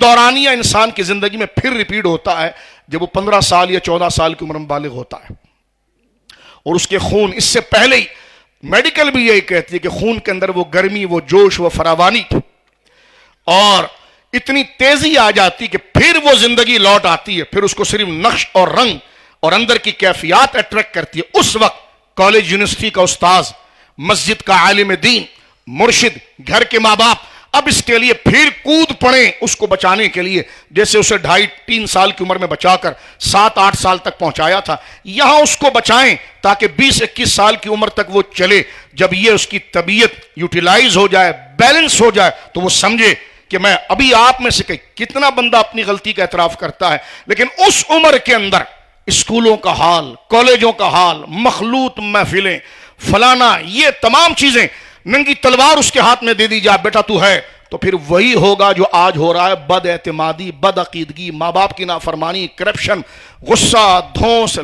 دورانیہ انسان کی زندگی میں پھر ریپیٹ ہوتا ہے جب وہ 15 سال یا 14 سال کی عمر میں بالغ ہوتا ہے، اور اس کے خون اس سے پہلے ہی میڈیکل بھی یہی کہتی ہے کہ خون کے اندر وہ گرمی، وہ جوش، وہ فراوانی اور اتنی تیزی آ جاتی کہ پھر وہ زندگی لوٹ آتی ہے، پھر اس کو صرف نقش اور رنگ اور اندر کی کیفیات اٹریکٹ کرتی ہے۔ اس وقت کالج یونیورسٹی کا استاذ، مسجد کا عالم دین، مرشد، گھر کے ماں باپ اب اس کے لیے پھر کود پڑیں اس کو بچانے کے لیے، جیسے اسے 2.5-3 سال کی عمر میں بچا کر 7-8 سال تک پہنچایا تھا، یہاں اس کو بچائیں تاکہ 20-21 سال کی عمر تک وہ چلے۔ جب یہ اس کی طبیعت یوٹیلائز ہو جائے، بیلنس ہو جائے، تو وہ سمجھے کہ میں ابھی آپ میں سے کتنا بندہ اپنی غلطی کا اعتراف کرتا ہے، لیکن اس عمر کے اندر اسکولوں کا حال، کالجوں کا حال، مخلوط محفلیں، فلانا، یہ تمام چیزیں ننگی تلوار اس کے ہاتھ میں دے دی جائے، بیٹا تو ہے، تو پھر وہی ہوگا جو آج ہو رہا ہے، بد اعتمادی، بد عقیدگی، ماں باپ کی نافرمانی، کرپشن، غصہ، دھونس،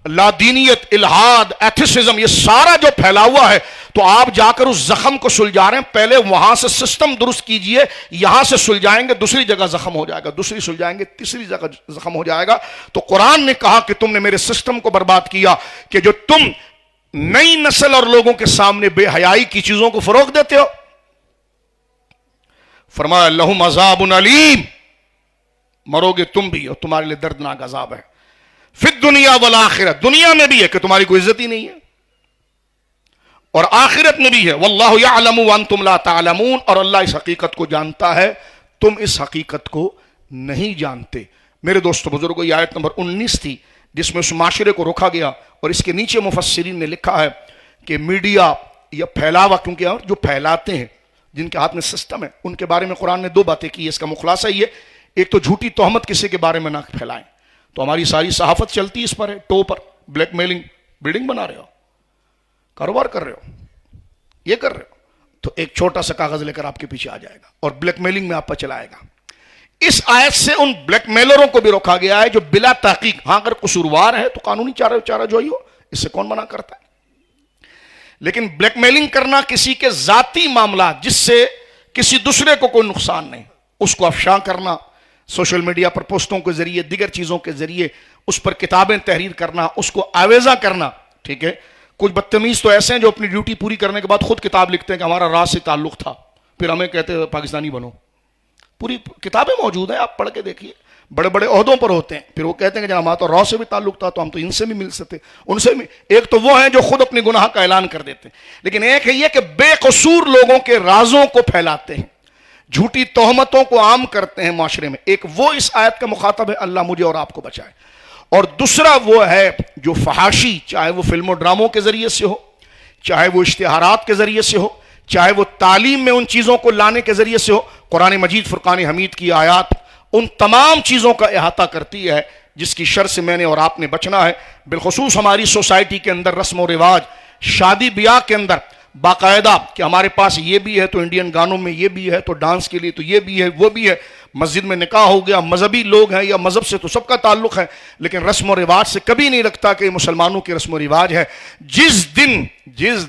لا دینیت، الہاد، ایتھیسزم، یہ سارا جو پھیلا ہوا ہے۔ تو آپ جا کر اس زخم کو سلجھا رہے ہیں، پہلے وہاں سے سسٹم درست کیجئے، یہاں سے سلجھائیں گے دوسری جگہ زخم ہو جائے گا، دوسری سلجھائیں گے تیسری جگہ زخم ہو جائے گا۔ تو قرآن نے کہا کہ تم نے میرے سسٹم کو برباد کیا، کہ جو تم نئی نسل اور لوگوں کے سامنے بے حیائی کی چیزوں کو فروغ دیتے ہو۔ فرمایا لہم عذاب علیم، مرو گے تم بھی اور تمہارے لیے دردناک عذاب ہے، فی الدنیا والآخرہ، دنیا میں بھی ہے کہ تمہاری کوئی عزت ہی نہیں ہے، اور آخرت میں بھی ہے، واللہ یعلم وانتم لا تعلمون، اور اللہ اس حقیقت کو جانتا ہے تم اس حقیقت کو نہیں جانتے۔ میرے دوستو بزرگوں، یہ آیت نمبر 19 تھی جس میں اس معاشرے کو روکا گیا، اور اس کے نیچے مفسرین نے لکھا ہے کہ میڈیا یا پھیلاوا، کیونکہ جو پھیلاتے ہیں، جن کے ہاتھ میں سسٹم ہے، ان کے بارے میں قرآن نے 2 باتیں کی ہے۔ اس کا مخلاصہ یہ، ایک تو جھوٹی تہمت کسی کے بارے میں نہ پھیلائیں، تو ہماری ساری صحافت چلتی اس پر ہے، ٹو پر، بلیک میلنگ، بلڈنگ بنا رہے ہو، کاروبار کر رہے ہو، یہ کر رہے ہو، تو ایک چھوٹا سا کاغذ لے کر آپ کے پیچھے آ جائے گا اور بلیک میلنگ میں آپ پر چلائے گا۔ اس آیت سے ان بلیک میلروں کو بھی روکا گیا ہے جو بلا تحقیق، ہاں اگر قصوروار ہے تو قانونی چارہ جوئی ہو، اس سے کون منع کرتا ہے، لیکن بلیک میلنگ کرنا کسی کے ذاتی معاملات جس سے کسی دوسرے کو کوئی نقصان نہیں، اس کو افشاں کرنا، سوشل میڈیا پر پوسٹوں کے ذریعے، دیگر چیزوں کے ذریعے اس پر کتابیں تحریر کرنا، اس کو آویزہ کرنا، ٹھیک ہے۔ کچھ بدتمیز تو ایسے ہیں جو اپنی ڈیوٹی پوری کرنے کے بعد خود کتاب لکھتے ہیں کہ ہمارا راز سے تعلق تھا، پھر ہمیں کہتے ہیں پاکستانی بنو، پوری کتابیں موجود ہیں، آپ پڑھ کے دیکھیے، بڑے بڑے عہدوں پر ہوتے ہیں، پھر وہ کہتے ہیں کہ ہمارا تو راہ سے بھی تعلق تھا، تو ہم تو ان سے بھی مل سکتے، ان سے بھی۔ ایک تو وہ ہیں جو خود اپنے گناہ کا اعلان کر دیتے ہیں، لیکن ایک ہے یہ کہ بے قصور لوگوں کے رازوں کو پھیلاتے ہیں، جھوٹی تہمتوں کو عام کرتے ہیں معاشرے میں۔ ایک وہ اس آیت کا مخاطب ہے، اللہ مجھے اور آپ کو بچائے، اور دوسرا وہ ہے جو فحاشی، چاہے وہ فلم و ڈراموں کے ذریعے سے ہو، چاہے وہ اشتہارات کے ذریعے سے ہو، چاہے وہ تعلیم میں ان چیزوں کو لانے کے ذریعے سے ہو۔ قرآن مجید فرقان حمید کی آیات ان تمام چیزوں کا احاطہ کرتی ہے جس کی شر سے میں نے اور آپ نے بچنا ہے۔ بالخصوص ہماری سوسائٹی کے اندر رسم و رواج، شادی بیاہ کے اندر باقاعدہ کہ ہمارے پاس یہ بھی ہے تو انڈین گانوں میں یہ بھی ہے، تو ڈانس کے لیے تو یہ بھی ہے، وہ بھی ہے، مسجد میں نکاح ہو گیا، مذہبی لوگ ہیں یا مذہب سے تو سب کا تعلق ہے، لیکن رسم و رواج سے کبھی نہیں لگتا کہ یہ مسلمانوں کی رسم و رواج ہے۔ جس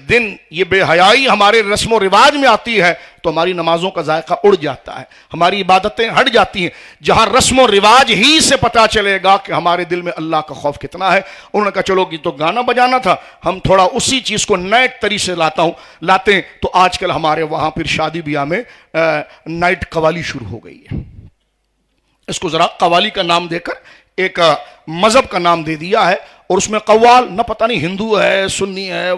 دن یہ بے حیائی ہمارے رسم و رواج میں آتی ہے تو ہماری نمازوں کا ذائقہ اڑ جاتا ہے، ہماری عبادتیں ہٹ جاتی ہیں۔ جہاں رسم و رواج ہی سے پتہ چلے گا کہ ہمارے دل میں اللہ کا خوف کتنا ہے۔ انہوں نے کہا چلو یہ تو گانا بجانا تھا، ہم تھوڑا اسی چیز کو نئے طریقے سے لاتے ہیں، تو آج کل ہمارے وہاں پھر شادی بیاہ میں نائٹ قوالی شروع ہو گئی ہے۔ اس کو ذرا قوالی کا نام دے کر ایک مذہب کا نام دے دیا ہے، اور اس میں قوال نہ پتہ نہیں ہندو ہے، سنی ہے،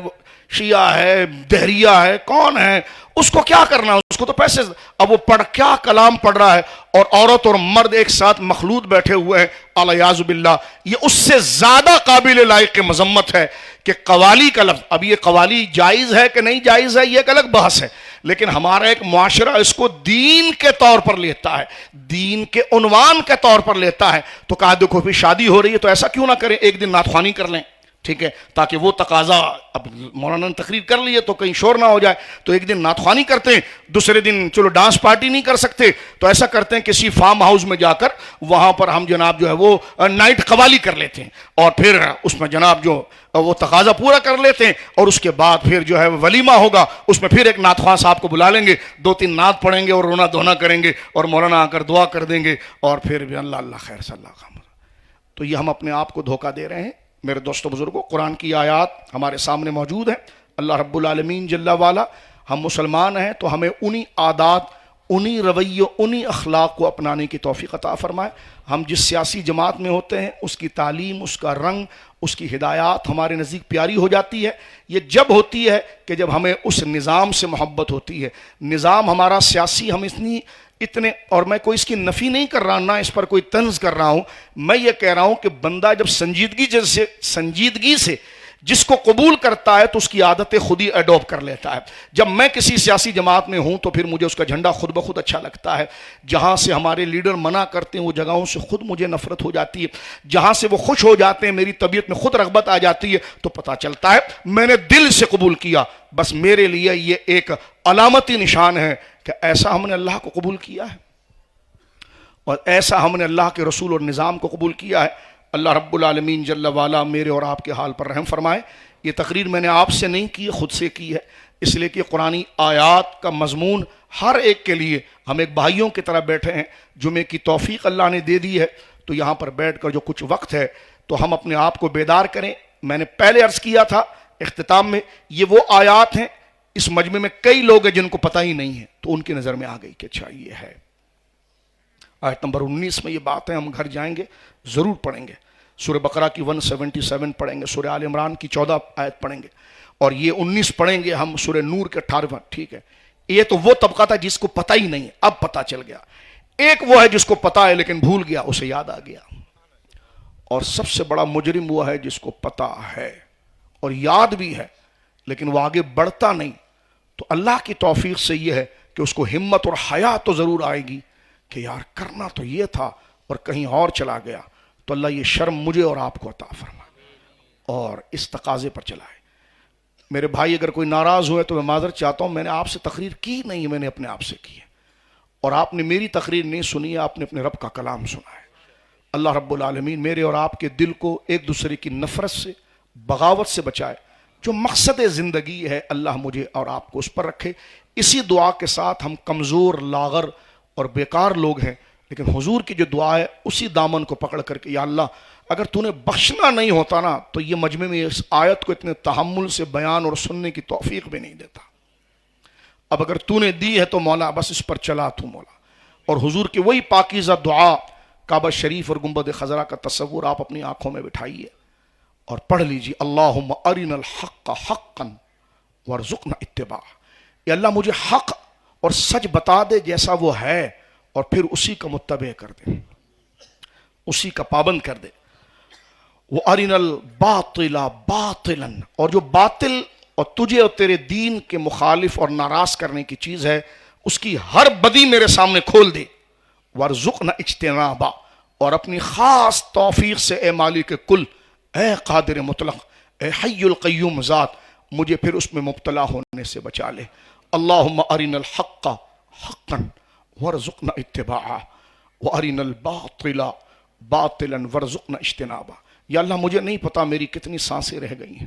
شیعہ ہے، دہریہ ہے، کون ہے، اس کو کیا کرنا ہے، اس کو تو پیسے۔ اب وہ کیا کلام پڑھ رہا ہے، اور عورت اور مرد ایک ساتھ مخلوط بیٹھے ہوئے ہیں، الیاذ باللہ۔ یہ اس سے زیادہ قابل لائق مذمت ہے کہ قوالی کا لفظ، اب یہ قوالی جائز ہے کہ نہیں جائز ہے یہ ایک الگ بحث ہے، لیکن ہمارا ایک معاشرہ اس کو دین کے طور پر لیتا ہے، دین کے عنوان کے طور پر لیتا ہے۔ تو کہا دیکھو پھر شادی ہو رہی ہے تو ایسا کیوں نہ کریں، ایک دن نعت خوانی کر لیں، ٹھیک ہے، تاکہ وہ تقاضا، اب مولانا نے تقریر کر لی ہے تو کہیں شور نہ ہو جائے، تو ایک دن نعت خوانی کرتے ہیں، دوسرے دن چلو ڈانس پارٹی نہیں کر سکتے تو ایسا کرتے ہیں کسی فارم ہاؤس میں جا کر وہاں پر ہم جناب جو ہے وہ نائٹ قوالی کر لیتے ہیں، اور پھر اس میں جناب جو وہ تقاضا پورا کر لیتے ہیں، اور اس کے بعد پھر جو ہے ولیمہ ہوگا، اس میں پھر ایک نعت خواں صاحب کو بلا لیں گے، 2-3 نعت پڑھیں گے اور رونا دھونا کریں گے، اور مولانا آ کر دعا کر دیں گے، اور پھر بھی اللہ اللہ خیر صلی اللہ علیہ وسلم۔ تو یہ ہم اپنے آپ کو دھوکہ دے رہے ہیں۔ میرے دوستو بزرگوں، قرآن کی آیات ہمارے سامنے موجود ہیں۔ اللہ رب العالمین جل والا، ہم مسلمان ہیں تو ہمیں انہی عادات، انہی رویوں، انہی اخلاق کو اپنانے کی توفیق عطا فرمائے۔ ہم جس سیاسی جماعت میں ہوتے ہیں اس کی تعلیم، اس کا رنگ، اس کی ہدایات ہمارے نزدیک پیاری ہو جاتی ہے۔ یہ جب ہوتی ہے کہ جب ہمیں اس نظام سے محبت ہوتی ہے۔ نظام ہمارا سیاسی، ہم اتنے، اور میں کوئی اس کی نفی نہیں کر رہا، نہ اس پر کوئی طنز کر رہا ہوں، میں یہ کہہ رہا ہوں کہ بندہ جب سنجیدگی سے جس کو قبول کرتا ہے تو اس کی عادتیں خود ہی ایڈوپٹ کر لیتا ہے۔ جب میں کسی سیاسی جماعت میں ہوں تو پھر مجھے اس کا جھنڈا خود بخود اچھا لگتا ہے۔ جہاں سے ہمارے لیڈر منع کرتے ہیں وہ جگہوں سے خود مجھے نفرت ہو جاتی ہے، جہاں سے وہ خوش ہو جاتے ہیں میری طبیعت میں خود رغبت آ جاتی ہے، تو پتہ چلتا ہے میں نے دل سے قبول کیا۔ بس میرے لیے یہ ایک علامتی نشان ہے کہ ایسا ہم نے اللہ کو قبول کیا ہے، اور ایسا ہم نے اللہ کے رسول اور نظام کو قبول کیا ہے۔ اللہ رب العالمین جل والا میرے اور آپ کے حال پر رحم فرمائے۔ یہ تقریر میں نے آپ سے نہیں کی، خود سے کی ہے، اس لیے کہ قرآنی آیات کا مضمون ہر ایک کے لیے، ہم ایک بھائیوں کی طرح بیٹھے ہیں، جمعے کی توفیق اللہ نے دے دی ہے، تو یہاں پر بیٹھ کر جو کچھ وقت ہے تو ہم اپنے آپ کو بیدار کریں۔ میں نے پہلے عرض کیا تھا اختتام میں، یہ وہ آیات ہیں، اس مجمع میں کئی لوگ ہیں جن کو پتہ ہی نہیں ہے، تو ان کی نظر میں آ گئی کہ اچھا یہ ہے۔ آیت نمبر 19 میں یہ بات ہے، ہم گھر جائیں گے ضرور پڑھیں گے۔ سورہ بقرہ کی 177 پڑھیں گے، سورہ آل عمران کی 14 آیت پڑھیں گے، اور یہ 19 پڑھیں گے ہم سورہ نور کے 18۔ ٹھیک ہے، یہ تو وہ طبقہ تھا جس کو پتہ ہی نہیں ہے، اب پتہ چل گیا۔ ایک وہ ہے جس کو پتہ ہے لیکن بھول گیا، اسے یاد آ گیا۔ اور سب سے بڑا مجرم وہ ہے جس کو پتہ ہے اور یاد بھی ہے لیکن وہ آگے بڑھتا نہیں۔ تو اللہ کی توفیق سے یہ ہے کہ اس کو ہمت اور حیا تو ضرور آئے گی کہ یار کرنا تو یہ تھا اور کہیں اور چلا گیا، تو اللہ یہ شرم مجھے اور آپ کو عطا فرمائے اور اس تقاضے پر چلائے۔ میرے بھائی اگر کوئی ناراض ہوئے تو میں معذرت چاہتا ہوں، میں نے آپ سے تقریر کی نہیں، میں نے اپنے آپ سے کی ہے، اور آپ نے میری تقریر نہیں سنی ہے، آپ نے اپنے رب کا کلام سنا ہے۔ اللہ رب العالمین میرے اور آپ کے دل کو ایک دوسرے کی نفرت سے، بغاوت سے بچائے۔ جو مقصد زندگی ہے اللہ مجھے اور آپ کو اس پر رکھے۔ اسی دعا کے ساتھ، ہم کمزور، لاغر اور بیکار لوگ ہیں، لیکن حضور کی جو دعا ہے اسی دامن کو پکڑ کر کے، یا اللہ اگر تو نے بخشنا نہیں ہوتا نا تو یہ مجمع میں اس آیت کو اتنے تحمل سے بیان اور سننے کی توفیق بھی نہیں دیتا۔ اب اگر تو نے دی ہے تو مولا بس اس پر چلا تو مولا۔ اور حضور کی وہی پاکیزہ دعا، کعبہ شریف اور گنبد خضرا کا تصور آپ اپنی آنکھوں میں بٹھائیے اور پڑھ لیجیے، اللہم ارنا الحق حقا وارزقنا اتباعہ۔ یا اللہ مجھے حق اور سچ بتا دے جیسا وہ ہے، اور پھر اسی کا متبع کر دے، اسی کا پابند کر دے۔ وَأَرِنَا الْبَاطِلَ بَاطِلًا، اور جو باطل اور تجھے اور تیرے دین کے مخالف اور ناراض کرنے کی چیز ہے اس کی ہر بدی میرے سامنے کھول دے۔ وَارْزُقْنَا اجتنابا، اور اپنی خاص توفیق سے اے مالک کل، اے قادر مطلق، اے حی القیوم ذات، مجھے پھر اس میں مبتلا ہونے سے بچا لے۔ اللہم ارنا الحق حقا وارزقنا اتباعہ وارنا الباطل باطلا وارزقنا اجتنابہ۔ یا اللہ مجھے نہیں پتا میری کتنی سانسیں رہ گئی ہیں،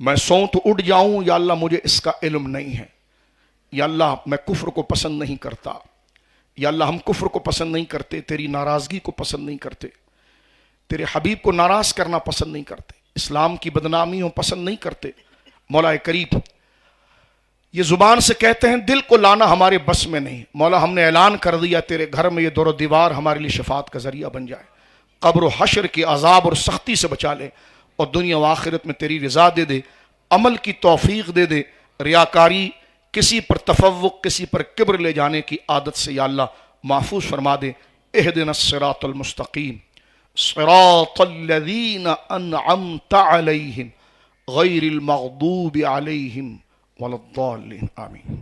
میں سوؤں تو اٹھ جاؤں، یا اللہ مجھے اس کا علم نہیں ہے۔ یا اللہ میں کفر کو پسند نہیں کرتا، یا اللہ ہم کفر کو پسند نہیں کرتے، تیری ناراضگی کو پسند نہیں کرتے، تیرے حبیب کو ناراض کرنا پسند نہیں کرتے، اسلام کی بدنامیوں پسند نہیں کرتے۔ مولا کریم، یہ زبان سے کہتے ہیں، دل کو لانا ہمارے بس میں نہیں۔ مولا ہم نے اعلان کر دیا تیرے گھر میں یہ دور و دیوار ہمارے لیے شفاعت کا ذریعہ بن جائے، قبر و حشر کی عذاب اور سختی سے بچا لے، اور دنیا و آخرت میں تیری رضا دے دے، عمل کی توفیق دے دے، ریاکاری، کسی پر تفوق، کسی پر کبر لے جانے کی عادت سے یا اللہ محفوظ فرما دے۔ اہدنا الصراط المستقیم صراط الذین انعمت علیہم غیر المغضوب علیہم ولا الضالین، آمین۔